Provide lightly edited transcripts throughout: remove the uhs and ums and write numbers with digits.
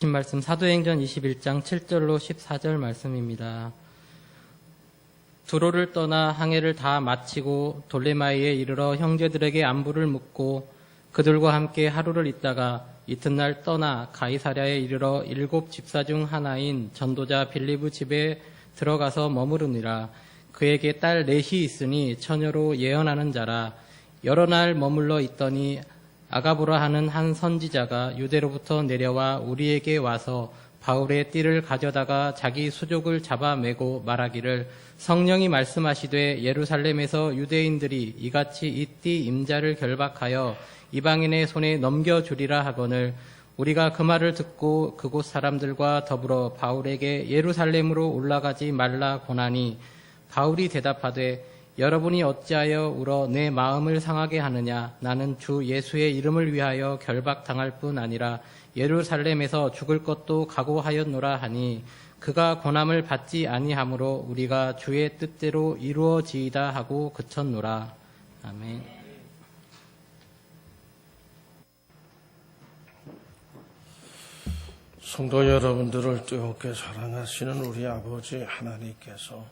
말씀 사도행전 21장 7절로 14절 말씀입니다. 두로를 떠나 항해를 다 마치고 돌레마이에 이르러 형제들에게 안부를 묻고 그들과 함께 하루를 있다가 이튿날 떠나 가이사랴에 이르러 7 집사 중 하나인 전도자 빌립의 집에 들어가서 머무르니라. 그에게 딸 넷이 있으니 처녀로 예언하는 자라. 여러 날 머물러 있더니 아가보라 하는 한 선지자가 유대로부터 내려와 우리에게 와서 바울의 띠를 가져다가 자기 수족을 잡아매고 말하기를 성령이 말씀하시되 예루살렘에서 유대인들이 이같이 이 띠 임자를 결박하여 이방인의 손에 넘겨주리라 하거늘 우리가 그 말을 듣고 그곳 사람들과 더불어 바울에게 예루살렘으로 올라가지 말라 고나니 바울이 대답하되 여러분이 어찌하여 울어 내 마음을 상하게 하느냐. 나는 주 예수의 이름을 위하여 결박당할 뿐 아니라 예루살렘에서 죽을 것도 각오하였노라 하니 그가 고난을 받지 아니하므로 우리가 주의 뜻대로 이루어지이다 하고 그쳤노라. 아멘. 성도 여러분들을 뜨겁게 사랑하시는 우리 아버지 하나님께서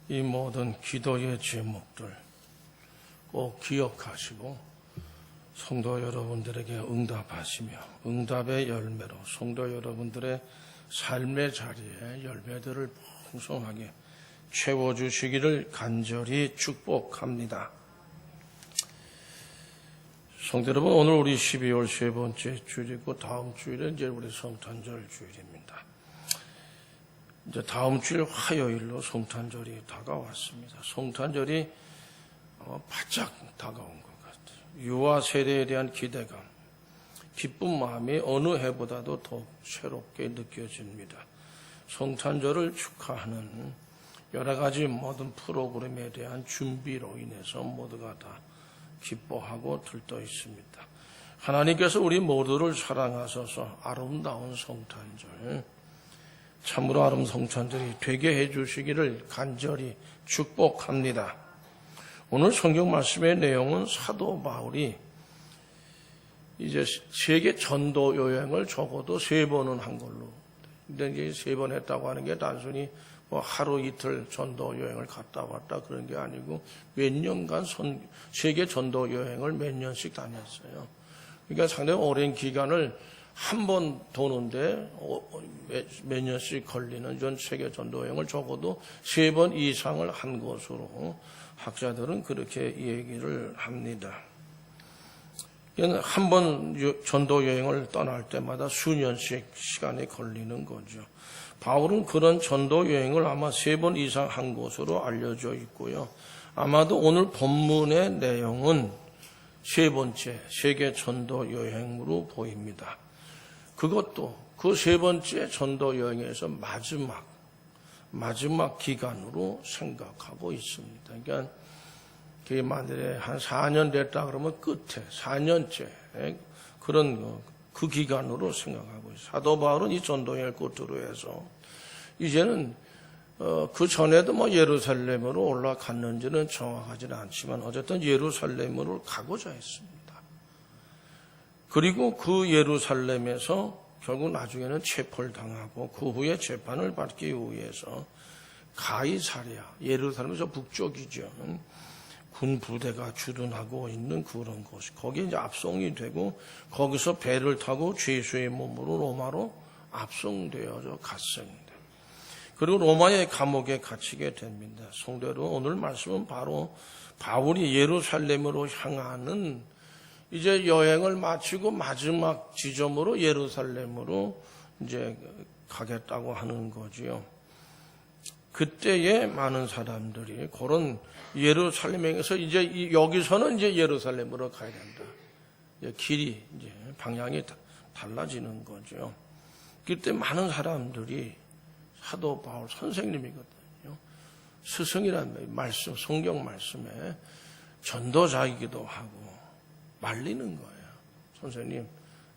이 모든 기도의 제목들 꼭 기억하시고 성도 여러분들에게 응답하시며 응답의 열매로 성도 여러분들의 삶의 자리에 열매들을 풍성하게 채워주시기를 간절히 축복합니다. 성도 여러분, 오늘 우리 12월 세 번째 주일이고 다음 주일은 이제 우리 성탄절 주일입니다. 이제 다음 주일 화요일로 성탄절이 다가왔습니다. 성탄절이 바짝 다가온 것 같아요. 유아 세대에 대한 기대감, 기쁜 마음이 어느 해보다도 더 새롭게 느껴집니다. 성탄절을 축하하는 여러 가지 모든 프로그램에 대한 준비로 인해서 모두가 다 기뻐하고 들떠 있습니다. 하나님께서 우리 모두를 사랑하셔서 아름다운 성탄절, 참으로 아름다운 성탄절이 되게 해주시기를 간절히 축복합니다. 오늘 성경 말씀의 내용은 사도 바울이 이제 세계 전도 여행을 적어도 3번은 한 걸로. 근데 이제 3번 했다고 하는 게 단순히 뭐 하루 이틀 전도 여행을 갔다 왔다 그런 게 아니고 몇 년간 세계 전도 여행을 몇 년씩 다녔어요. 그러니까 상당히 오랜 기간을 한 번 도는데 몇 년씩 걸리는 전 세계 전도 여행을 적어도 3번 이상을 한 것으로 학자들은 그렇게 얘기를 합니다. 한 번 전도 여행을 떠날 때마다 수년씩 시간이 걸리는 거죠. 바울은 그런 전도 여행을 아마 3번 이상 한 것으로 알려져 있고요. 아마도 오늘 본문의 내용은 3번째 세계 전도 여행으로 보입니다. 그것도 그 3번째 전도 여행에서 마지막 기간으로 생각하고 있습니다. 그러니까 그게 만일에 한 4년 됐다 그러면 끝에 4년째 그런 그 기간으로 생각하고 있어요. 사도 바울은 이 전도여행을 끝으로 해서 이제는 그 전에도 뭐 예루살렘으로 올라갔는지는 정확하지는 않지만 어쨌든 예루살렘으로 가고자 했습니다. 그리고 그 예루살렘에서 결국 나중에는 체포를 당하고 그 후에 재판을 받기 위해서 가이사랴, 예루살렘에서 북쪽이죠. 군 부대가 주둔하고 있는 그런 곳이 거기에 이제 압송이 되고 거기서 배를 타고 죄수의 몸으로 로마로 압송되어져 갔습니다. 그리고 로마의 감옥에 갇히게 됩니다. 성도 여러분, 오늘 말씀은 바로 바울이 예루살렘으로 향하는 이제 여행을 마치고 마지막 지점으로 예루살렘으로 이제 가겠다고 하는 거지요. 그때에 많은 사람들이 그런 예루살렘에서 이제 여기서는 이제 예루살렘으로 가야 된다. 길이 이제 방향이 달라지는 거죠. 그때 많은 사람들이 사도 바울 선생님이거든요. 스승이라는 말씀, 성경 말씀에 전도자이기도 하고 말리는 거예요. 선생님,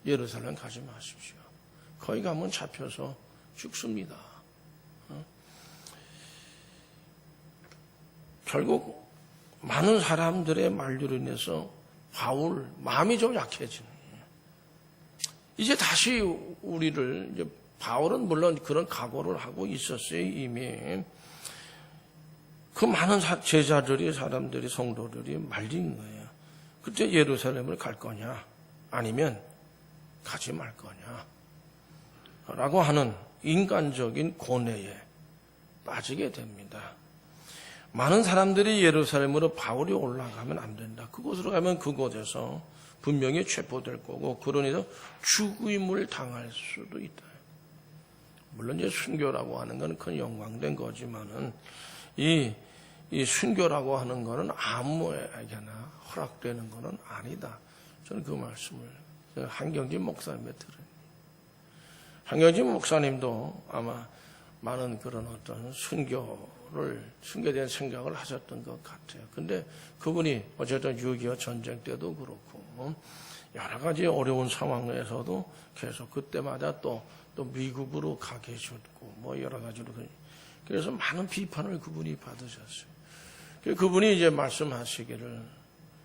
예루살렘 가지 마십시오. 거기 가면 잡혀서 죽습니다. 결국 많은 사람들의 말로 인해서 바울 마음이 좀 약해지는 거예요. 이제 다시 우리를, 이제 바울은 물론 그런 각오를 하고 있었어요, 이미. 그 많은 제자들이, 사람들이, 성도들이 말린 거예요. 그때 예루살렘을 갈 거냐, 아니면 가지 말 거냐, 라고 하는 인간적인 고뇌에 빠지게 됩니다. 많은 사람들이 예루살렘으로 바울이 올라가면 안 된다. 그곳으로 가면 그곳에서 분명히 체포될 거고, 그러니까 죽임을 당할 수도 있다. 물론 이제 순교라고 하는 건 큰 영광된 거지만은, 이 순교라고 하는 거는 아무에게나 허락되는 거는 아니다. 저는 그 말씀을 한경진 목사님에 들어요. 한경진 목사님도 아마 많은 그런 어떤 순교에 대한 생각을 하셨던 것 같아요. 근데 그분이 어쨌든 6.25 전쟁 때도 그렇고, 여러 가지 어려운 상황에서도 계속 그때마다 또 미국으로 가 계셨고, 뭐 여러 가지로. 그래서 많은 비판을 그분이 받으셨어요. 그분이 이제 말씀하시기를,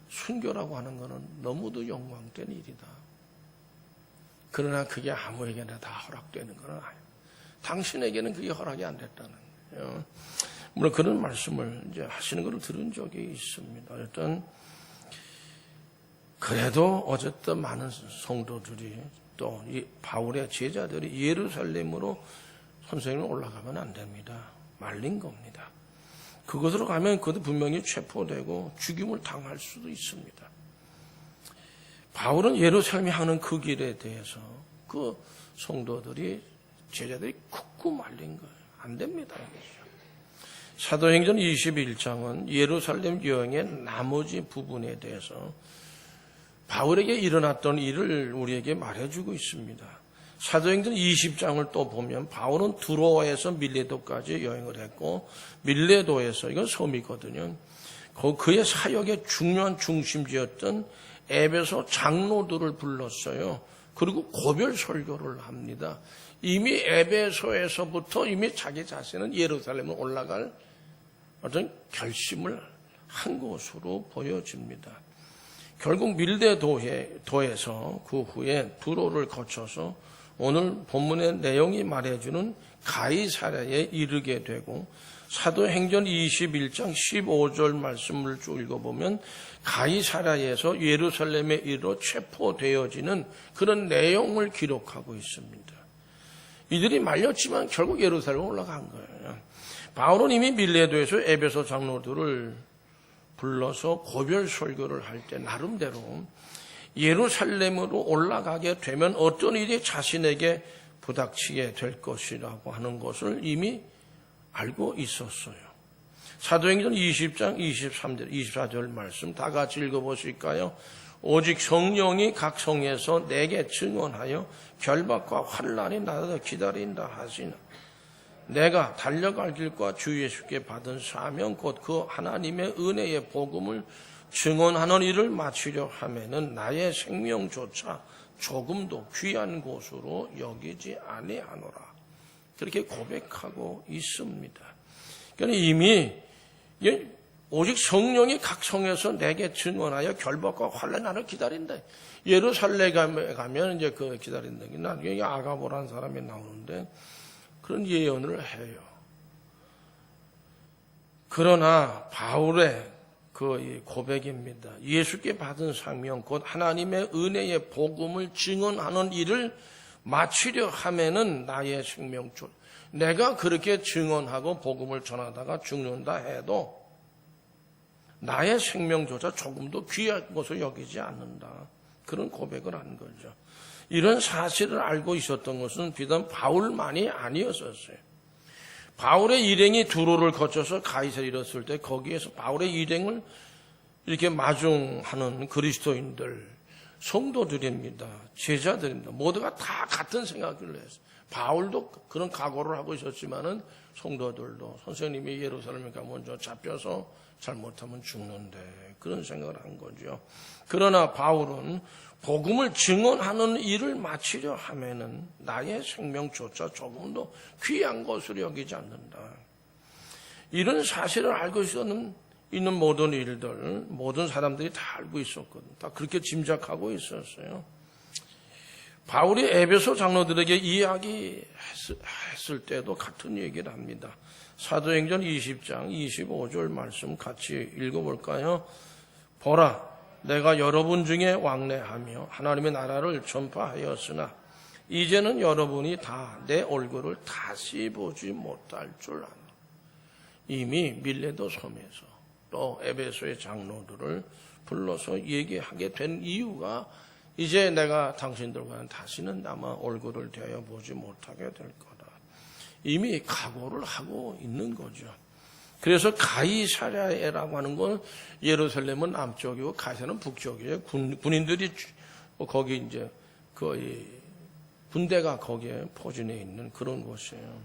순교라고 하는 것은 너무도 영광된 일이다. 그러나 그게 아무에게나 다 허락되는 건 아니에요. 당신에게는 그게 허락이 안 됐다는 거예요. 물론 그런 말씀을 이제 하시는 걸 들은 적이 있습니다. 어쨌든 그래도 어쨌든 많은 성도들이, 또 이 바울의 제자들이 예루살렘으로 선생님을 올라가면 안 됩니다. 말린 겁니다. 그곳으로 가면 그도 분명히 체포되고 죽임을 당할 수도 있습니다. 바울은 예루살렘에 향하는 그 길에 대해서 그 성도들이, 제자들이 굳고 말린 거예요. 안 됩니다. 사도행전 21장은 예루살렘 여행의 나머지 부분에 대해서 바울에게 일어났던 일을 우리에게 말해주고 있습니다. 사도행전 20장을 또 보면 바울은 두로아에서 밀레도까지 여행을 했고, 밀레도에서, 이건 섬이거든요, 그의 사역의 중요한 중심지였던 에베소 장로들을 불렀어요. 그리고 고별 설교를 합니다. 이미 에베소에서부터 이미 자기 자신은 예루살렘을 올라갈 어떤 결심을 한 것으로 보여집니다. 결국 밀레도에서 그 후에 두로를 거쳐서 오늘 본문의 내용이 말해주는 가이사랴에 이르게 되고, 사도행전 21장 15절 말씀을 쭉 읽어보면 가이사랴에서 예루살렘에 이르러 체포되어지는 그런 내용을 기록하고 있습니다. 이들이 말렸지만 결국 예루살렘에 올라간 거예요. 바울은 이미 밀레도에서 에베소 장로들을 불러서 고별 설교를 할 때 나름대로 예루살렘으로 올라가게 되면 어떤 일이 자신에게 부닥치게 될 것이라고 하는 것을 이미 알고 있었어요. 사도행전 20장 23절, 24절 말씀 다 같이 읽어보실까요? 오직 성령이 각 성에서 내게 증언하여 결박과 환난이 나를 기다린다 하시나, 내가 달려갈 길과 주 예수께 받은 사명 곧 그 하나님의 은혜의 복음을 증언하는 일을 마치려 하면은 나의 생명조차 조금도 귀한 곳으로 여기지 아니하노라. 그렇게 고백하고 있습니다. 그러니까 이미 오직 성령이 각 성에서 내게 증언하여 결박과 환난이 나를 기다린다. 예루살렘에 가면 이제 그 기다린다. 나중에 아가보라는 사람이 나오는데 그런 예언을 해요. 그러나 바울의 그 고백입니다. 예수께 받은 사명 곧 하나님의 은혜의 복음을 증언하는 일을 마치려 하면은 나의 생명줄, 내가 그렇게 증언하고 복음을 전하다가 죽는다 해도 나의 생명조차 조금도 귀한 것을 여기지 않는다. 그런 고백을 한 거죠. 이런 사실을 알고 있었던 것은 비단 바울만이 아니었었어요. 바울의 일행이 두로를 거쳐서 가이사랴에 이르렀을 때 거기에서 바울의 일행을 이렇게 마중하는 그리스도인들, 성도들입니다. 제자들입니다. 모두가 다 같은 생각을 했어요. 바울도 그런 각오를 하고 있었지만은 성도들도 선생님이 예루살렘에 가면 먼저 잡혀서 잘못하면 죽는데 그런 생각을 한 거죠. 그러나 바울은 복음을 증언하는 일을 마치려 하면은 나의 생명조차 조금도 귀한 것으로 여기지 않는다. 이런 사실을 알고 있는 모든 일들, 모든 사람들이 다 알고 있었거든. 다 그렇게 짐작하고 있었어요. 바울이 에베소 장로들에게 이야기했을 때도 같은 얘기를 합니다. 사도행전 20장 25절 말씀 같이 읽어볼까요? 보라, 내가 여러분 중에 왕래하며 하나님의 나라를 전파하였으나 이제는 여러분이 다 내 얼굴을 다시 보지 못할 줄 아나. 이미 밀레도 섬에서 또 에베소의 장로들을 불러서 얘기하게 된 이유가 이제 내가 당신들과는 다시는 아마 얼굴을 대하여 보지 못하게 될 거다. 이미 각오를 하고 있는 거죠. 그래서 가이사랴라고 하는 건 예루살렘은 남쪽이고 가이사랴는 북쪽이에요. 군인들이 거기 이제 거의 군대가 거기에 포진해 있는 그런 곳이에요.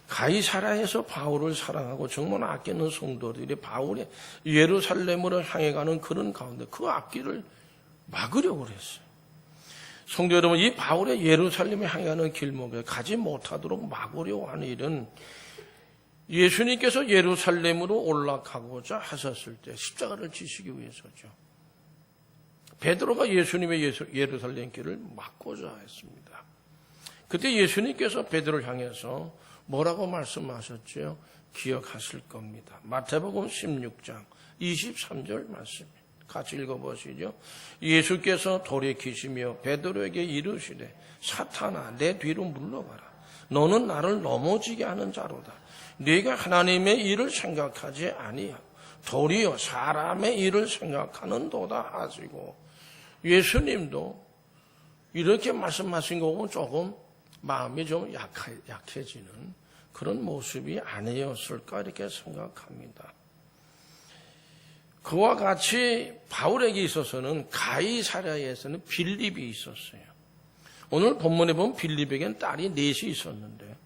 가이사랴에서 바울을 사랑하고 정말 아끼는 성도들이 바울의 예루살렘으로 향해 가는 그런 가운데 그 앞길을 막으려고 그랬어요. 성도 여러분, 이 바울의 예루살렘에 향해 가는 길목에 가지 못하도록 막으려고 하는 일은 예수님께서 예루살렘으로 올라가고자 하셨을 때 십자가를 지시기 위해서죠. 베드로가 예수님의 예루살렘 길을 막고자 했습니다. 그때 예수님께서 베드로를 향해서 뭐라고 말씀하셨죠? 기억하실 겁니다. 마태복음 16장 23절 말씀 같이 읽어보시죠. 예수께서 돌이키시며 베드로에게 이르시되 사탄아 내 뒤로 물러가라. 너는 나를 넘어지게 하는 자로다. 네가 하나님의 일을 생각하지 아니하고 도리어 사람의 일을 생각하는도다 하시고, 예수님도 이렇게 말씀하신 거 보면 조금 마음이 좀 약해지는 그런 모습이 아니었을까 이렇게 생각합니다. 그와 같이 바울에게 있어서는 가이사랴에서는 빌립이 있었어요. 오늘 본문에 보면 빌립에게는 딸이 넷이 있었는데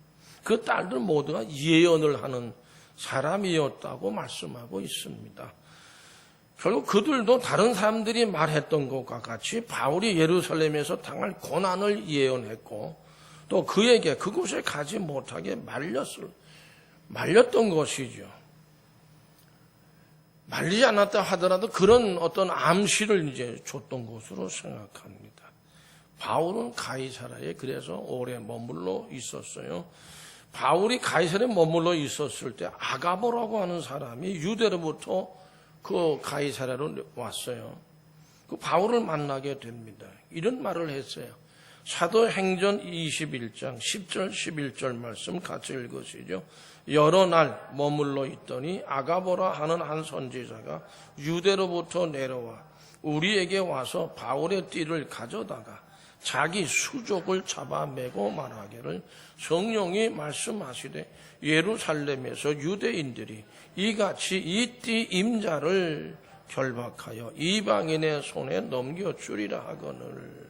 그 딸들 모두가 예언을 하는 사람이었다고 말씀하고 있습니다. 결국 그들도 다른 사람들이 말했던 것과 같이 바울이 예루살렘에서 당할 고난을 예언했고 또 그에게 그곳에 가지 못하게 말렸던 것이죠. 말리지 않았다 하더라도 그런 어떤 암시를 이제 줬던 것으로 생각합니다. 바울은 가이사랴에 그래서 오래 머물러 있었어요. 바울이 가이사랴에 머물러 있었을 때 아가보라고 하는 사람이 유대로부터 그 가이사랴로 왔어요. 그 바울을 만나게 됩니다. 이런 말을 했어요. 사도행전 21장 10절 11절 말씀 같이 읽으시죠. 여러 날 머물러 있더니 아가보라 하는 한 선지자가 유대로부터 내려와 우리에게 와서 바울의 띠를 가져다가 자기 수족을 잡아매고 말하기를 성령이 말씀하시되 예루살렘에서 유대인들이 이같이 이 띠 임자를 결박하여 이방인의 손에 넘겨주리라 하거늘.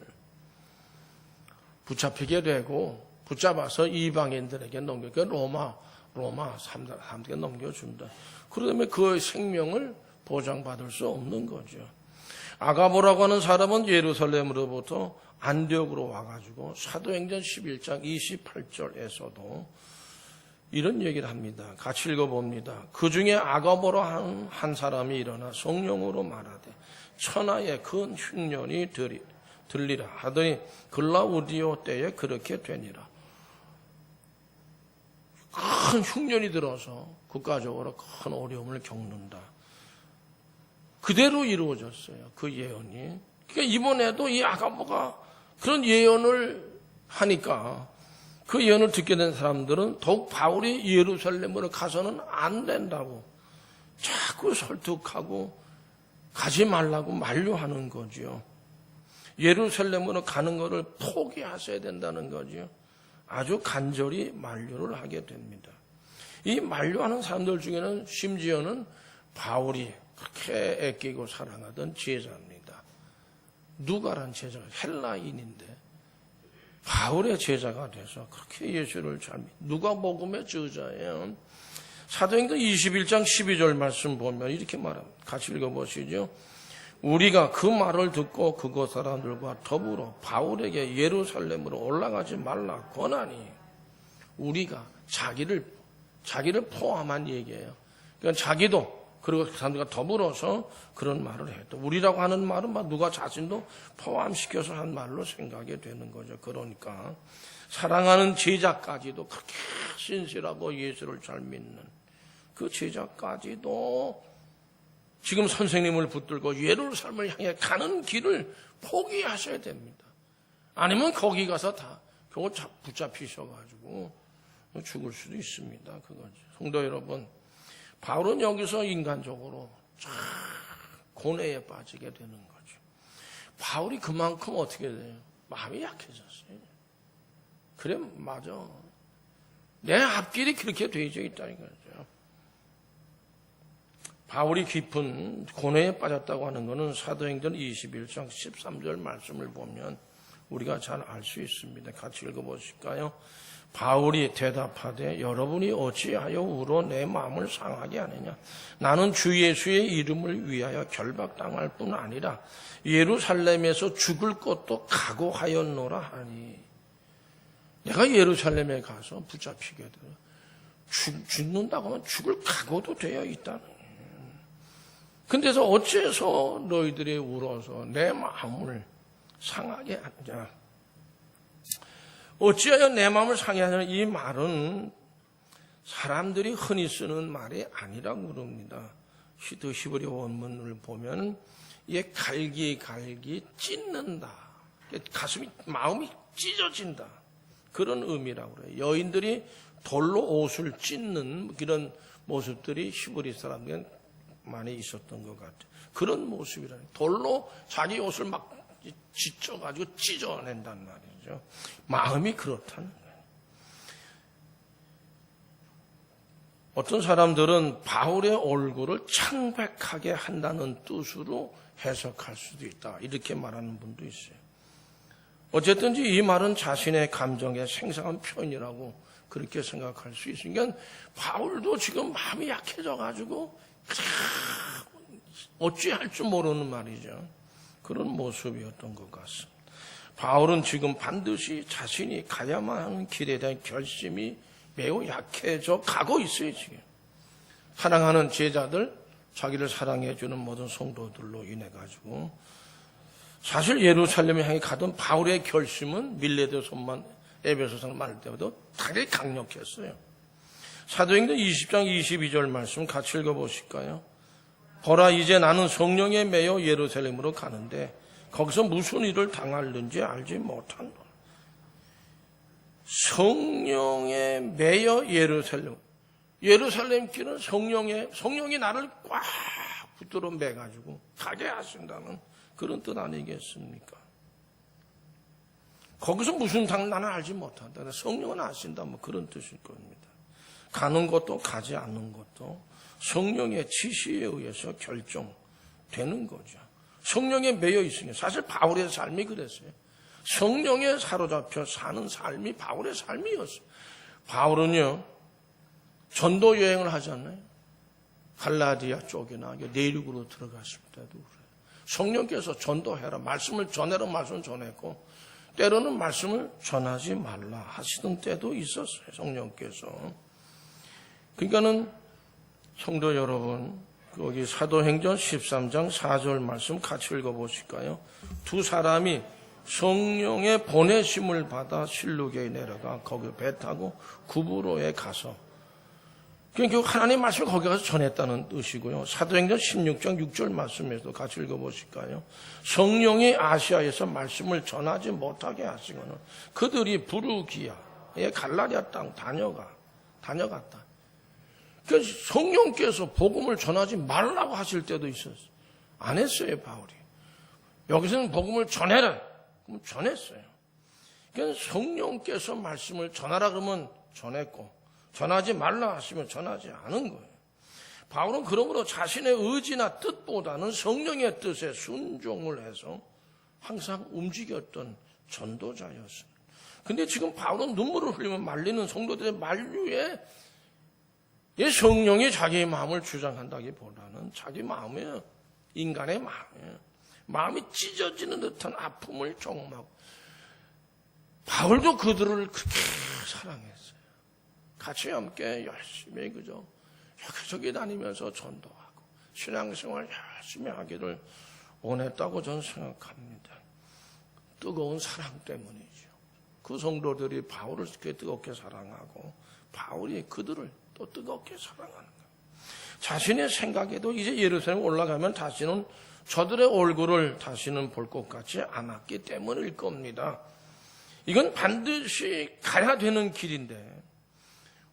붙잡히게 되고 붙잡아서 이방인들에게 넘겨 로마 사람들에게 넘겨준다. 그러면 그 생명을 보장받을 수 없는 거죠. 아가보라고 하는 사람은 예루살렘으로부터 안디옥으로 와가지고 사도행전 11장 28절에서도 이런 얘기를 합니다. 같이 읽어봅니다. 그 중에 아가보라 한 사람이 일어나 성령으로 말하되 천하의 큰 흉년이 들리라 하더니 글라우디오 때에 그렇게 되니라. 큰 흉년이 들어서 국가적으로 큰 어려움을 겪는다. 그대로 이루어졌어요. 그 예언이. 그러니까 이번에도 이 아가보가 그런 예언을 하니까 그 예언을 듣게 된 사람들은 더욱 바울이 예루살렘으로 가서는 안 된다고 자꾸 설득하고 가지 말라고 만류하는 거죠. 예루살렘으로 가는 것을 포기하셔야 된다는 거죠. 아주 간절히 만류를 하게 됩니다. 이 만류하는 사람들 중에는 심지어는 바울이 그렇게 애끼고 사랑하던 제자입니다. 누가란 제자가 헬라인인데 바울의 제자가 돼서 그렇게 예수를 잘 누가복음의 저자예요. 사도행전 21장 12절 말씀 보면 이렇게 말합니다. 같이 읽어보시죠. 우리가 그 말을 듣고 그곳 사람들과 더불어 바울에게 예루살렘으로 올라가지 말라 권하니, 우리가 자기를 포함한 얘기예요. 그러니까 자기도 그리고 그 사람들과 더불어서 그런 말을 해요. 또 우리라고 하는 말은 막 누가 자신도 포함시켜서 한 말로 생각이 되는 거죠. 그러니까 사랑하는 제자까지도 그렇게 신실하고 예수를 잘 믿는 그 제자까지도 지금 선생님을 붙들고 예루살렘을 향해 가는 길을 포기하셔야 됩니다. 아니면 거기 가서 다 그거 붙잡히셔가지고 죽을 수도 있습니다. 그거죠. 성도 여러분, 바울은 여기서 인간적으로 참 고뇌에 빠지게 되는 거죠. 바울이 그만큼 어떻게 돼요? 마음이 약해졌어요. 그래, 맞아. 내 앞길이 그렇게 되어져 있다는 거죠. 바울이 깊은 고뇌에 빠졌다고 하는 것은 사도행전 21장 13절 말씀을 보면 우리가 잘 알 수 있습니다. 같이 읽어보실까요? 바울이 대답하되 여러분이 어찌하여 울어 내 마음을 상하게 하느냐. 나는 주 예수의 이름을 위하여 결박당할 뿐 아니라 예루살렘에서 죽을 것도 각오하였노라 하니. 내가 예루살렘에 가서 붙잡히게 되어 죽는다고 하면 죽을 각오도 되어 있다는 거예요. 근데서 어째서 너희들이 울어서 내 마음을 상하게 하느냐. 어찌하여 내 마음을 상해하느냐. 이 말은 사람들이 흔히 쓰는 말이 아니라고 그럽니다. 히브리 원문을 보면 이게 갈기 찢는다. 가슴이 마음이 찢어진다. 그런 의미라고 그래요. 여인들이 돌로 옷을 찢는 그런 모습들이 히브리 사람들은 많이 있었던 것 같아요. 그런 모습이라는 돌로 자기 옷을 막 찢어가지고 찢어낸단 말이죠. 마음이 그렇다는 거예요. 어떤 사람들은 바울의 얼굴을 창백하게 한다는 뜻으로 해석할 수도 있다. 이렇게 말하는 분도 있어요. 어쨌든지 이 말은 자신의 감정에 생생한 표현이라고 그렇게 생각할 수 있으니까 바울도 지금 마음이 약해져가지고 어찌할 줄 모르는 말이죠. 그런 모습이었던 것 같습니다. 바울은 지금 반드시 자신이 가야만 하는 길에 대한 결심이 매우 약해져 가고 있어요. 지금 사랑하는 제자들, 자기를 사랑해주는 모든 성도들로 인해 가지고 사실 예루살렘에 향해 가던 바울의 결심은 밀레도서만 에베소서를 말할 때보다 당연히 강력했어요. 사도행전 20장 22절 말씀 같이 읽어보실까요? 보라, 이제 나는 성령에 매여 예루살렘으로 가는데 거기서 무슨 일을 당할는지 알지 못한다. 성령에 매여 예루살렘 길은 성령이 나를 꽉 붙들어 매가지고 가게 하신다는 그런 뜻 아니겠습니까? 거기서 무슨 당 나는 알지 못한다. 성령은 아신다. 뭐 그런 뜻일 겁니다. 가는 것도 가지 않는 것도 성령의 지시에 의해서 결정되는 거죠. 성령에 매여 있으니 사실 바울의 삶이 그랬어요. 성령에 사로잡혀 사는 삶이 바울의 삶이었어요. 바울은요, 전도 여행을 하잖아요. 갈라디아 쪽이나 내륙으로 들어갔을 때도 그래요. 성령께서 전도해라, 말씀을 전해라 말씀을 전했고 때로는 말씀을 전하지 말라 하시던 때도 있었어요. 성령께서. 그러니까는 성도 여러분, 거기 사도행전 13장 4절 말씀 같이 읽어보실까요? 두 사람이 성령의 보내심을 받아 실루게에 내려가 거기 배 타고 구브로에 가서 그러니까 하나님의 말씀을 거기 가서 전했다는 뜻이고요. 사도행전 16장 6절 말씀에서도 같이 읽어보실까요? 성령이 아시아에서 말씀을 전하지 못하게 하시거나 그들이 부르기아의 갈라디아 땅 다녀갔다. 그래서 성령께서 복음을 전하지 말라고 하실 때도 있었어요. 안 했어요, 바울이. 여기서는 복음을 전해라. 그럼 전했어요. 그러니까 성령께서 말씀을 전하라 그러면 전했고 전하지 말라 하시면 전하지 않은 거예요. 바울은 그러므로 자신의 의지나 뜻보다는 성령의 뜻에 순종을 해서 항상 움직였던 전도자였습니다. 근데 지금 바울은 눈물을 흘리며 말리는 성도들의 만류에 성령이 자기의 마음을 주장한다기보다는 자기 마음에 인간의 마음이 찢어지는 듯한 아픔을 경험하고 바울도 그들을 그렇게 사랑했어요. 같이 함께 열심히 그저 여기저기 다니면서 전도하고 신앙생활 열심히 하기를 원했다고 저는 생각합니다. 뜨거운 사랑 때문이죠. 그 성도들이 바울을 그렇게 뜨겁게 사랑하고 바울이 그들을 또 뜨겁게 사랑하는 거예요. 자신의 생각에도 이제 예루살렘 올라가면 다시는 저들의 얼굴을 다시는 볼 것 같지 않았기 때문일 겁니다. 이건 반드시 가야 되는 길인데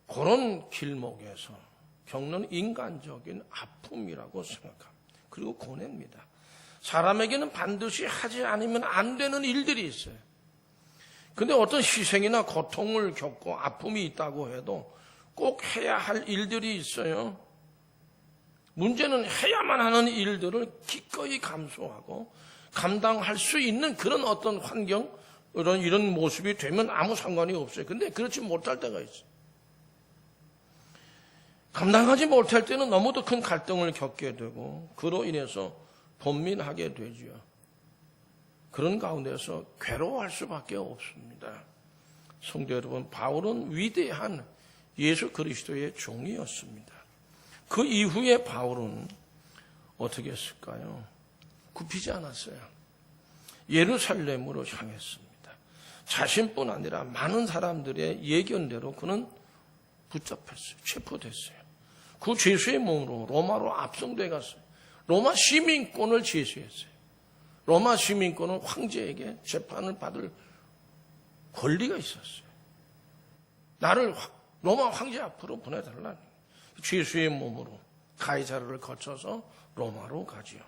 그런 길목에서 겪는 인간적인 아픔이라고 생각합니다. 그리고 고뇌입니다. 사람에게는 반드시 하지 않으면 안 되는 일들이 있어요. 근데 어떤 희생이나 고통을 겪고 아픔이 있다고 해도 꼭 해야 할 일들이 있어요. 문제는 해야만 하는 일들을 기꺼이 감수하고 감당할 수 있는 그런 어떤 환경, 이런 모습이 되면 아무 상관이 없어요. 근데 그렇지 못할 때가 있어요. 감당하지 못할 때는 너무도 큰 갈등을 겪게 되고 그로 인해서 번민하게 되죠. 그런 가운데서 괴로워할 수밖에 없습니다. 성도 여러분, 바울은 위대한 예수 그리스도의 종이었습니다. 그 이후에 바울은 어떻게 했을까요? 굽히지 않았어요. 예루살렘으로 향했습니다. 자신뿐 아니라 많은 사람들의 예견대로 그는 붙잡혔어요. 체포됐어요. 그 죄수의 몸으로 로마로 압송돼 갔어요. 로마 시민권을 제시했어요. 로마 시민권은 황제에게 재판을 받을 권리가 있었어요. 나를 로마 황제 앞으로 보내달라는 죄수의 몸으로 가이사르를 거쳐서 로마로 가지요.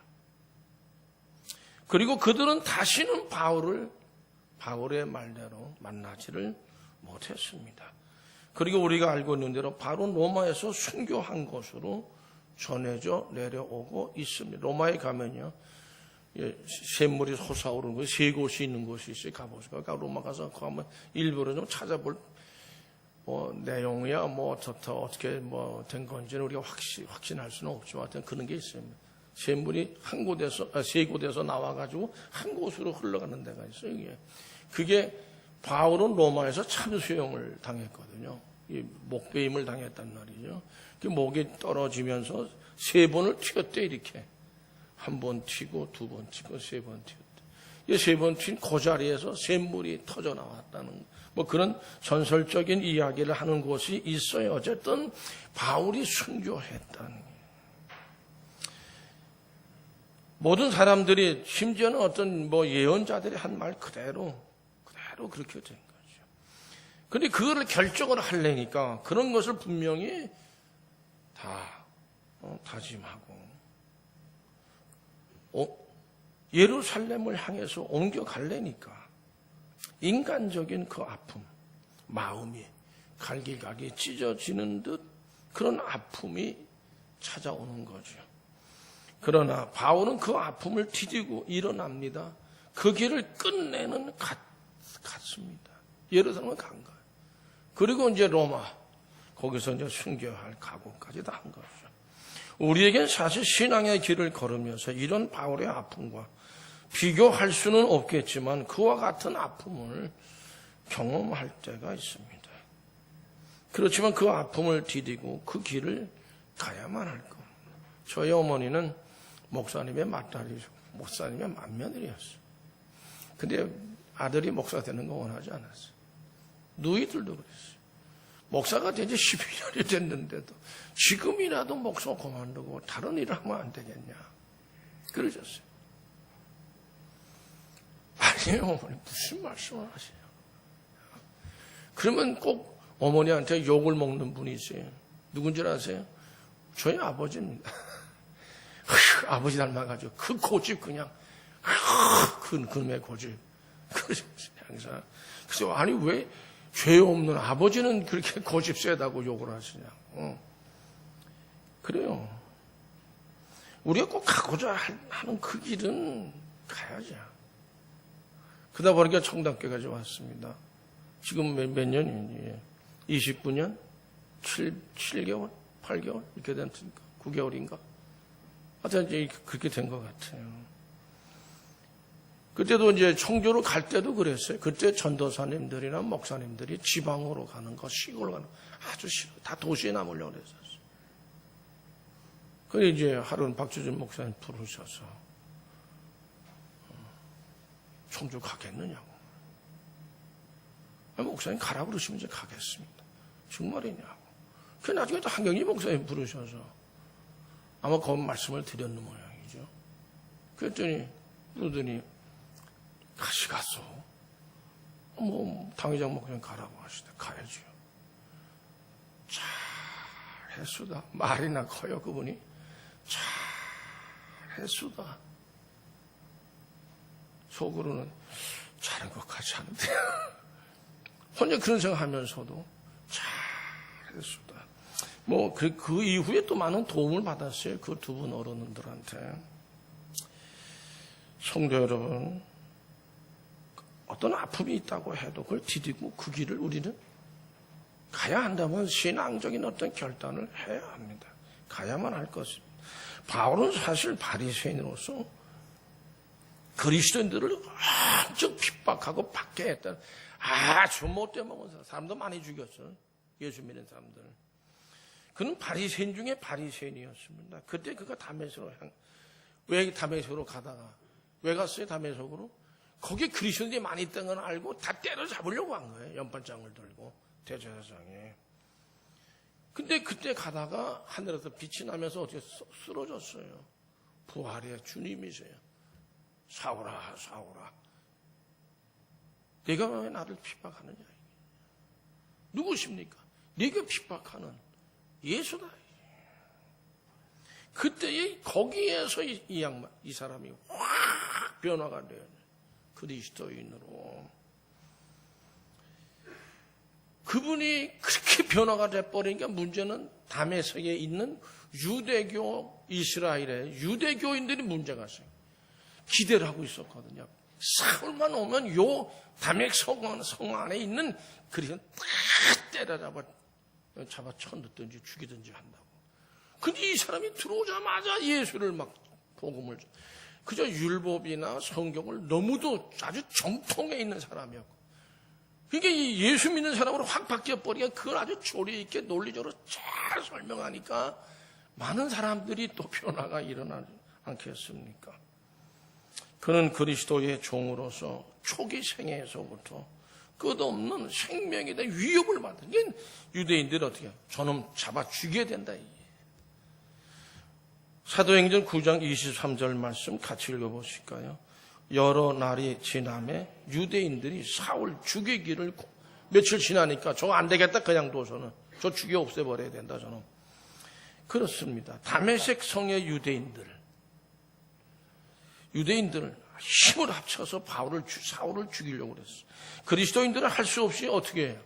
그리고 그들은 다시는 바울의 말대로 만나지를 못했습니다. 그리고 우리가 알고 있는 대로 바로 로마에서 순교한 것으로 전해져 내려오고 있습니다. 로마에 가면요, 샘물이 솟아오르는 곳, 세 곳이 있는 곳이 있어요. 가보시고, 그러니까 로마 가서 그 한번 일부러 좀 찾아볼 내용이야, 어떻게 된 건지는 우리가 확신할 수는 없지만, 하여튼 그런 게 있습니다. 샘물이 세 곳에서 나와가지고 한 곳으로 흘러가는 데가 있어요. 그게 바울은 로마에서 참수형을 당했거든요. 목베임을 당했단 말이죠. 그 목이 떨어지면서 3번을 튀었대, 이렇게. 한 번 튀고, 2번 튀고, 3번 튀었대. 이 3번 튄 그 자리에서 샘물이 터져 나왔다는, 그런 전설적인 이야기를 하는 곳이 있어요. 어쨌든, 바울이 순교했다는 거예요. 모든 사람들이, 심지어는 어떤 예언자들이 한 말 그대로 그렇게 된 거죠. 근데 그거를 결정을 하려니까 그런 것을 분명히 다 다짐하고 예루살렘을 향해서 옮겨가려니까 인간적인 그 아픔, 마음이 갈기갈기 찢어지는 듯 그런 아픔이 찾아오는 거죠. 그러나 바울은 그 아픔을 디디고 일어납니다. 그 길을 끝내는 갔습니다. 예루살렘을 간 거예요. 그리고 이제 로마, 거기서 이제 순교할 각오까지 다 한 거죠. 우리에겐 사실 신앙의 길을 걸으면서 이런 바울의 아픔과 비교할 수는 없겠지만 그와 같은 아픔을 경험할 때가 있습니다. 그렇지만 그 아픔을 디디고 그 길을 가야만 할 겁니다. 저희 어머니는 목사님의 맏딸이죠. 목사님의 맏며느리였어요. 근데 아들이 목사 되는 거 원하지 않았어요. 누이들도 그랬어요. 목사가 된 지 12년이 됐는데도 지금이라도 목사 그만두고 다른 일을 하면 안 되겠냐. 그러셨어요. 아니에요, 어머니. 무슨 말씀을 하세요. 그러면 꼭 어머니한테 욕을 먹는 분이 있어요. 누군지 아세요? 저희 아버지입니다. 아버지 닮아가지고 그 고집 그냥 그놈의 고집. 그러셨어요. 항상. 그래서 아니 왜 죄 없는 아버지는 그렇게 고집 세다고 욕을 하시냐고. 그래요. 우리가 꼭 가고자 하는 그 길은 가야죠. 그러다 보니까 청담교까지 왔습니다. 지금 몇 년이에요? 29년? 7개월? 8개월? 이렇게 됐으니까 9개월인가? 하여튼 이제 그렇게 된 것 같아요. 그때도 이제 청교로 갈 때도 그랬어요. 그때 전도사님들이나 목사님들이 지방으로 가는 거, 시골 가는 거 아주 싫어. 다 도시에 남으려고 그랬었어요. 그래 이제 하루는 박주진 목사님 부르셔서 청주 가겠느냐고. 목사님 가라 그러시면 이제 가겠습니다. 정말이냐고. 그 나중에 또 한경희 목사님 부르셔서 아마 그 말씀을 드렸는 모양이죠. 그랬더니 부르더니 가시갔어. 당회장 목사님 가라고 하시대. 가야죠. 잘했수다. 말이나 커요 그분이. 잘했수다. 속으로는 잘한 것 같지 않은데 혼자 그런 생각하면서도 잘했수다. 그 이후에 또 많은 도움을 받았어요. 그 두 분 어른들한테. 성도 여러분, 어떤 아픔이 있다고 해도 그걸 디디고 그 길을 우리는 가야 한다면 신앙적인 어떤 결단을 해야 합니다. 가야만 할 것입니다. 바울은 사실 바리새인으로서 그리스도인들을 엄청 핍박하고 받게 했던 아주 못돼 먹은 사람도 많이 죽였어요. 예수 믿는 사람들. 그는 바리새인 중에 바리새인이었습니다. 그때 그가 왜 다메섹으로 가다가 왜 갔어요? 다메섹으로? 거기에 그리스도인들이 많이 있다는 걸 알고 다 때려잡으려고 한 거예요. 연판장을 들고 대제사장에. 근데 그때 가다가 하늘에서 빛이 나면서 어떻게 쓰러졌어요. 부활의 주님이세요. 사오라 사오라. 네가 왜 나를 핍박하느냐. 누구십니까? 네가 핍박하는 예수다. 그때 거기에서 이 사람이 확 변화가 돼요. 그리스도인으로. 그분이 그렇게 변화가 돼버리니까 문제는 다메섹에 있는 유대교 이스라엘의 유대교인들이 문제가 있어요. 기대를 하고 있었거든요. 사울만 오면 요 다메섹 성 안에 있는 그리스도는 딱 때려잡아 쳐넣든지 죽이든지 한다고. 근데 이 사람이 들어오자마자 예수를 막 복음을 그저 율법이나 성경을 너무도 아주 정통에 있는 사람이었고, 그러니까 이 예수 믿는 사람으로 확 바뀌어버리니까 그걸 아주 조리 있게 논리적으로 잘 설명하니까 많은 사람들이 또 변화가 일어나지 않겠습니까? 그는 그리스도의 종으로서 초기 생애에서부터 끝없는 생명에 대한 위협을 받은 게 유대인들이 어떻게 저놈 잡아 죽여야 된다. 사도행전 9장 23절 말씀 같이 읽어보실까요? 여러 날이 지남에 유대인들이 사울 죽이기를 며칠 지나니까 저거 안 되겠다 그냥 둬서는 저 죽여 없애버려야 된다 저놈. 그렇습니다. 다메섹 성의 유대인들을 힘을 합쳐서 사울을 죽이려고 그랬어요. 그리스도인들은 할 수 없이 어떻게 해요?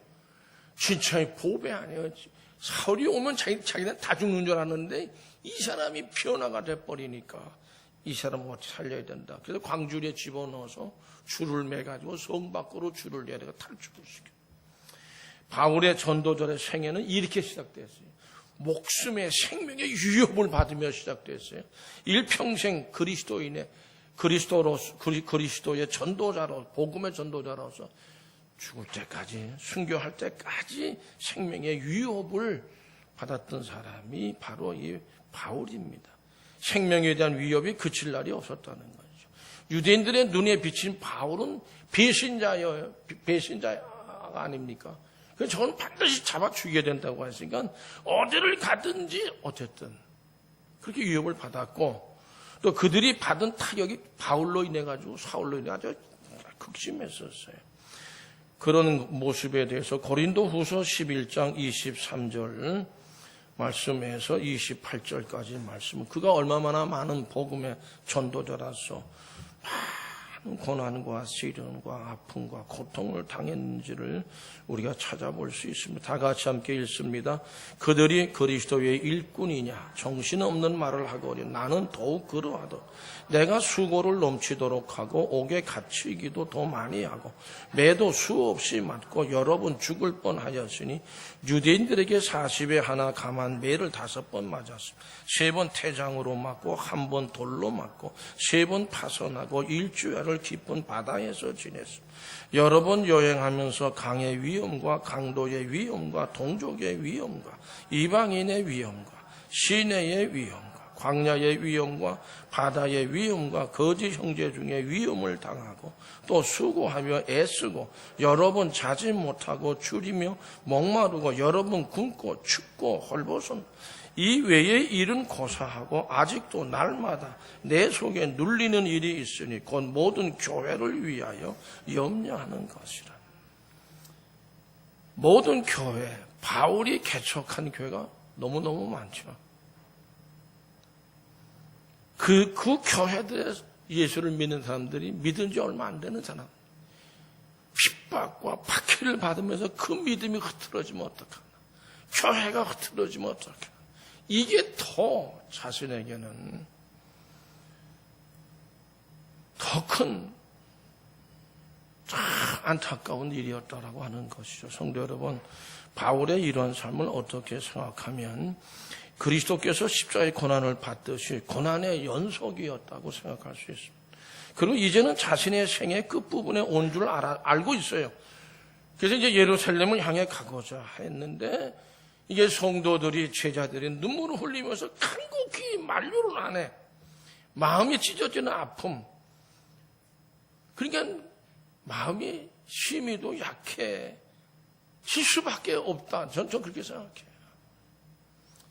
진짜의 보배 아니에요. 사울이 오면 자기는 다 죽는 줄 알았는데 이 사람이 변화가 돼버리니까 이 사람을 어떻게 살려야 된다. 그래서 광주리에 집어넣어서 줄을 매가지고 성 밖으로 줄을 내려가 탈출을 시켜요. 바울의 전도절의 생애는 이렇게 시작됐어요. 목숨의 생명의 위협을 받으며 시작됐어요. 일평생 그리스도의 전도자로, 복음의 전도자로서 죽을 때까지, 순교할 때까지 생명의 위협을 받았던 사람이 바로 이 바울입니다. 생명에 대한 위협이 그칠 날이 없었다는 거죠. 유대인들의 눈에 비친 바울은 배신자가 아닙니까? 그래서 저는 반드시 잡아 죽여야 된다고 했으니까 어디를 가든지 어쨌든 그렇게 위협을 받았고, 또 그들이 받은 타격이 바울로 인해 가지고 사울로 인해 아주 극심했었어요. 그런 모습에 대해서 고린도후서 11장 23절 말씀에서 28절까지 말씀은 그가 얼마나 많은 복음의 전도자라서 많은 고난과 시련과 아픔과 고통을 당했는지를 우리가 찾아볼 수 있습니다. 다 같이 함께 읽습니다. 그들이 그리스도의 일꾼이냐 정신없는 말을 하거니 나는 더욱 그러하다. 내가 수고를 넘치도록 하고 옥에 갇히기도 더 많이 하고 매도 수없이 맞고 여러 번 죽을 뻔하였으니 유대인들에게 40에 하나 감한 매를 5번 맞았습니다. 3번 태장으로 맞고 1번 돌로 맞고 3번 파선하고 일주일을 깊은 바다에서 지냈습니다. 여러 번 여행하면서 강의 위험과 강도의 위험과 동족의 위험과 이방인의 위험과 시내의 위험과 광야의 위험과 바다의 위험과 거짓 형제 중에 위험을 당하고 또 수고하며 애쓰고 여러 번 자지 못하고 줄이며 목마르고 여러 번 굶고 춥고 헐벗은 이 외의 일은 고사하고 아직도 날마다 내 속에 눌리는 일이 있으니 곧 모든 교회를 위하여 염려하는 것이라. 모든 교회, 바울이 개척한 교회가 너무너무 많죠. 그 교회들에 예수를 믿는 사람들이 믿은 지 얼마 안 되는 사람, 핍박과 박해를 받으면서 그 믿음이 흐트러지면 어떡하나, 교회가 흐트러지면 어떡하나, 이게 더 자신에게는 더 큰 안타까운 일이었다라고 하는 것이죠. 성도 여러분, 바울의 이러한 삶을 어떻게 생각하면 그리스도께서 십자가의 고난을 받듯이 고난의 연속이었다고 생각할 수 있습니다. 그리고 이제는 자신의 생의 끝부분에 온 줄 알고 있어요. 그래서 이제 예루살렘을 향해 가고자 했는데 이게 성도들이, 제자들이 눈물을 흘리면서 간곡히 만류를 하네. 마음이 찢어지는 아픔. 그러니까 마음이 심히도 약해질 수밖에 없다. 전 그렇게 생각해요.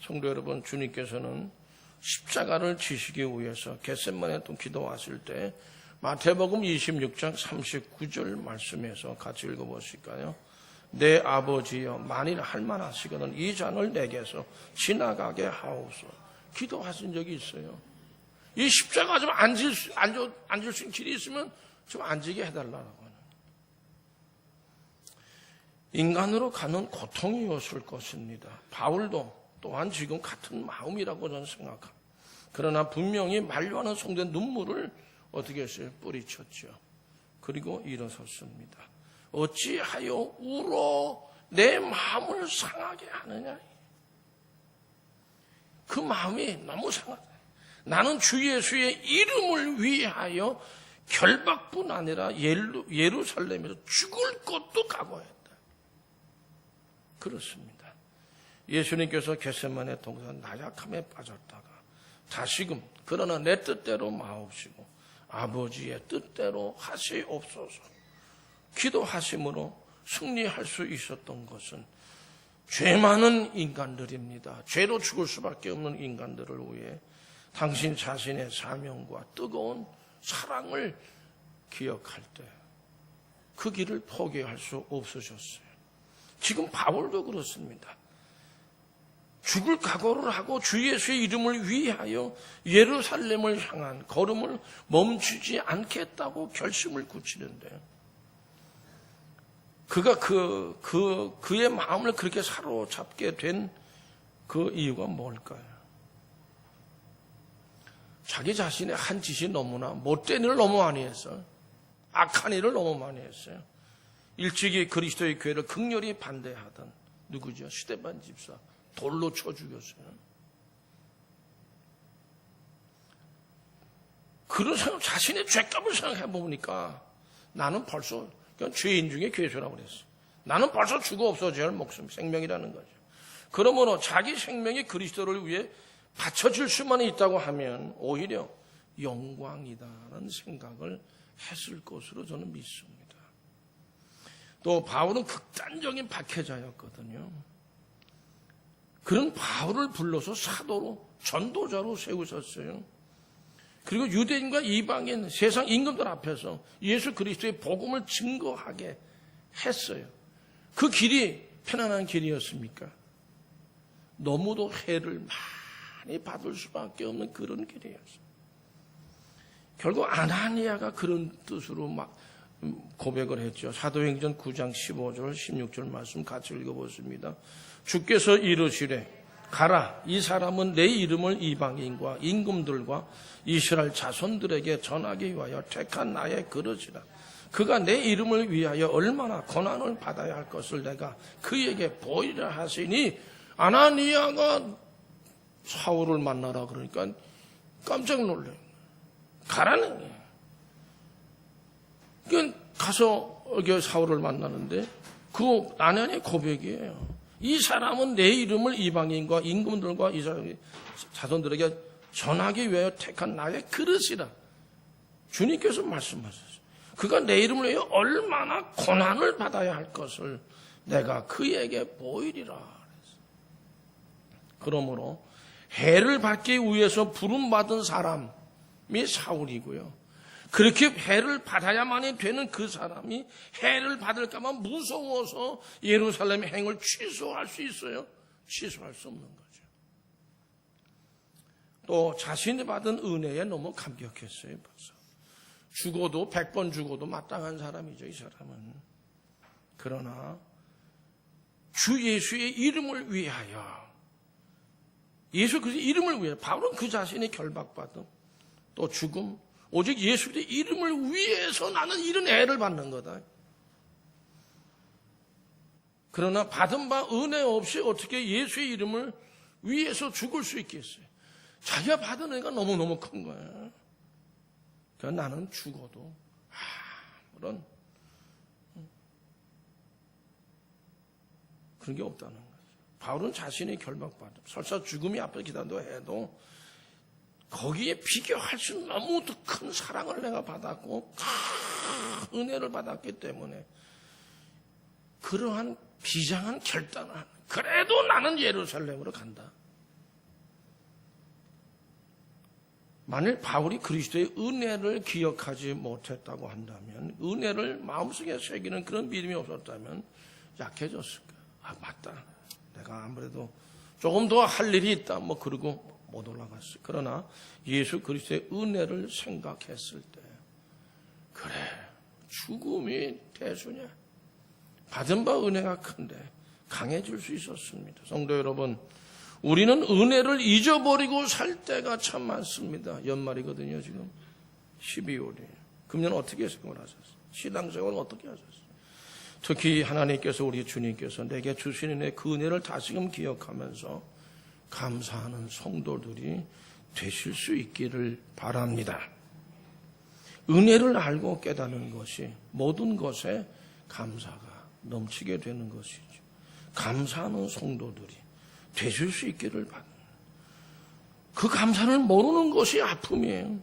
성도 여러분, 주님께서는 십자가를 지시기 위해서 겟세마네에 또 기도하실 때 마태복음 26장 39절 말씀에서 같이 읽어보실까요? 내 아버지여, 만일 할만하시거든 이 잔을 내게서 지나가게 하옵소서. 기도하신 적이 있어요. 이 십자가 좀 앉을 수 있는 길이 있으면 좀 앉게 해달라고 하는. 인간으로 가는 고통이었을 것입니다. 바울도 또한 지금 같은 마음이라고 저는 생각합니다. 그러나 분명히 만류하는 성도의 눈물을 어떻게 했어요? 뿌리쳤죠. 그리고 일어섰습니다. 어찌하여 울어 내 마음을 상하게 하느냐. 그 마음이 너무 상하다. 나는 주 예수의 이름을 위하여 결박뿐 아니라 예루살렘에서 죽을 것도 각오했다. 그렇습니다. 예수님께서 겟세마네 동산 나약함에 빠졌다가 다시금 그러나 내 뜻대로 마옵시고 아버지의 뜻대로 하시옵소서 기도하심으로 승리할 수 있었던 것은 죄 많은 인간들입니다. 죄로 죽을 수밖에 없는 인간들을 위해 당신 자신의 사명과 뜨거운 사랑을 기억할 때 그 길을 포기할 수 없으셨어요. 지금 바울도 그렇습니다. 죽을 각오를 하고 주 예수의 이름을 위하여 예루살렘을 향한 걸음을 멈추지 않겠다고 결심을 굳히는데 그가 그의 마음을 그렇게 사로잡게 된 그 이유가 뭘까요? 자기 자신의 한 짓이 너무나 못된 일을 너무 많이 했어요. 악한 일을 너무 많이 했어요. 일찍이 그리스도의 교회를 극렬히 반대하던 누구죠? 스데반 집사. 돌로 쳐 죽였어요. 그런 생각, 자신의 죄값을 생각해 보니까 나는 벌써 그냥 죄인 중에 괴수라고 그랬어. 나는 벌써 죽어 없어져야 할 목숨, 생명이라는 거죠. 그러므로 자기 생명이 그리스도를 위해 바쳐질 수만 있다고 하면 오히려 영광이다라는 생각을 했을 것으로 저는 믿습니다. 또 바울은 극단적인 박해자였거든요. 그런 바울을 불러서 사도로 전도자로 세우셨어요. 그리고 유대인과 이방인 세상 임금들 앞에서 예수 그리스도의 복음을 증거하게 했어요. 그 길이 편안한 길이었습니까? 너무도 해를 많이 받을 수밖에 없는 그런 길이었어요. 결국 아나니아가 그런 뜻으로 막 고백을 했죠. 사도행전 9장 15절 16절 말씀 같이 읽어보십니다. 주께서 이르시되 가라, 이 사람은 내 이름을 이방인과 임금들과 이스라엘 자손들에게 전하기 위하여 택한 나의 그릇이라. 그가 내 이름을 위하여 얼마나 고난을 받아야 할 것을 내가 그에게 보이라 하시니 아나니아가 사울을 만나라 그러니까 깜짝 놀래요. 가라는 거예요. 그러니까 가서 여기 사울을 만나는데 그 아나니아의 고백이에요. 이 사람은 내 이름을 이방인과 임금들과 이스라엘 자손들에게 전하기 위하여 택한 나의 그릇이라. 주님께서 말씀하셨어요. 그가 내 이름을 위하여 얼마나 고난을 받아야 할 것을 내가 그에게 보이리라. 그러므로 해를 받기 위해서 부름받은 사람이 사울이고요. 그렇게 해를 받아야만이 되는 그 사람이 해를 받을까 봐 무서워서 예루살렘 행을 취소할 수 있어요? 취소할 수 없는 거죠. 또 자신이 받은 은혜에 너무 감격했어요. 벌써. 죽어도 100번 죽어도 마땅한 사람이죠. 이 사람은. 그러나 주 예수의 이름을 위하여, 예수 그리스도의 이름을 위하여, 바울은 그 자신이 결박받음 또 죽음, 오직 예수의 이름을 위해서 나는 이런 애를 받는 거다. 그러나 받은 바 은혜 없이 어떻게 예수의 이름을 위해서 죽을 수 있겠어요? 자기가 받은 은혜가 너무너무 큰 거예요. 그러니까 나는 죽어도 아무런 그런 게 없다는 거죠. 바울은 자신이 결박받음, 설사 죽음이 앞에 기다린다 해도 거기에 비교할 수 너무 큰 사랑을 내가 받았고 큰 은혜를 받았기 때문에 그러한 비장한 결단을 하는, 그래도 나는 예루살렘으로 간다. 만일 바울이 그리스도의 은혜를 기억하지 못했다고 한다면, 은혜를 마음속에 새기는 그런 믿음이 없었다면 약해졌을까? 아, 맞다. 내가 아무래도 조금 더 할 일이 있다. 그러고 못 올라갔어요. 그러나 예수 그리스도의 은혜를 생각했을 때, 그래, 죽음이 대수냐? 받은 바 은혜가 큰데 강해질 수 있었습니다. 성도 여러분, 우리는 은혜를 잊어버리고 살 때가 참 많습니다. 연말이거든요. 지금 12월이에요. 금년 어떻게 생각을 하셨어요? 신앙생활은 어떻게 하셨어요? 특히 하나님께서, 우리 주님께서 내게 주신 은혜, 그 은혜를 다시금 기억하면서 감사하는 성도들이 되실 수 있기를 바랍니다. 은혜를 알고 깨닫는 것이 모든 것에 감사가 넘치게 되는 것이죠. 감사하는 성도들이 되실 수 있기를 바랍니다. 그 감사를 모르는 것이 아픔이에요.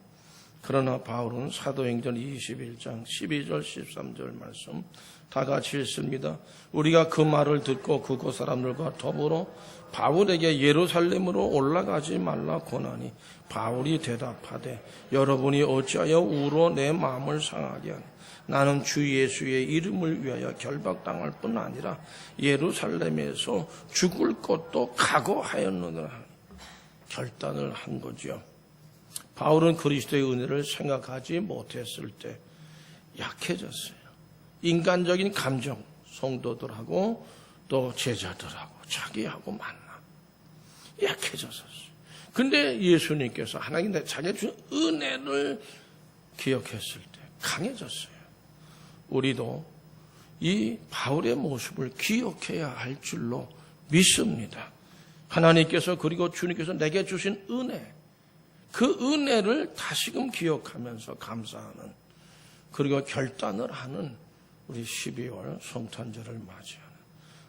그러나 바울은 사도행전 21장 12절 13절 말씀 다 같이 읽습니다. 우리가 그 말을 듣고 그곳 사람들과 더불어 바울에게 예루살렘으로 올라가지 말라 고나니, 바울이 대답하되 여러분이 어찌하여 우로 내 마음을 상하게 하니, 나는 주 예수의 이름을 위하여 결박당할 뿐 아니라 예루살렘에서 죽을 것도 각오하였느니라. 결단을 한 거죠. 바울은 그리스도의 은혜를 생각하지 못했을 때 약해졌어요. 인간적인 감정, 성도들하고 또 제자들하고 자기하고 만나 약해졌었어요. 근데 예수님께서 하나님 자기가 준 은혜를 기억했을 때 강해졌어요. 우리도 이 바울의 모습을 기억해야 할 줄로 믿습니다. 하나님께서, 그리고 주님께서 내게 주신 은혜, 그 은혜를 다시금 기억하면서 감사하는, 그리고 결단을 하는 우리 12월 성탄절을 맞이하는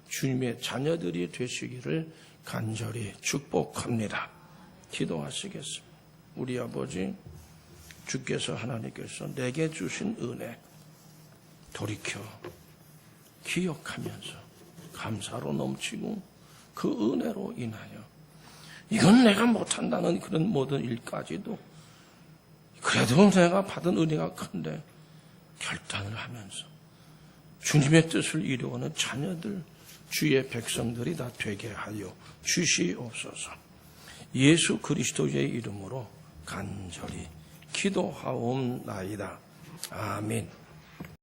주님의 자녀들이 되시기를 간절히 축복합니다. 기도하시겠습니다. 우리 아버지, 주께서, 하나님께서 내게 주신 은혜 돌이켜 기억하면서 감사로 넘치고 그 은혜로 인하여 이건 내가 못한다는 그런 모든 일까지도 그래도 내가 받은 은혜가 큰데 결단을 하면서 주님의 뜻을 이루어가는 자녀들, 주의 백성들이 다 되게 하여 주시옵소서. 예수 그리스도의 이름으로 간절히 기도하옵나이다. 아멘.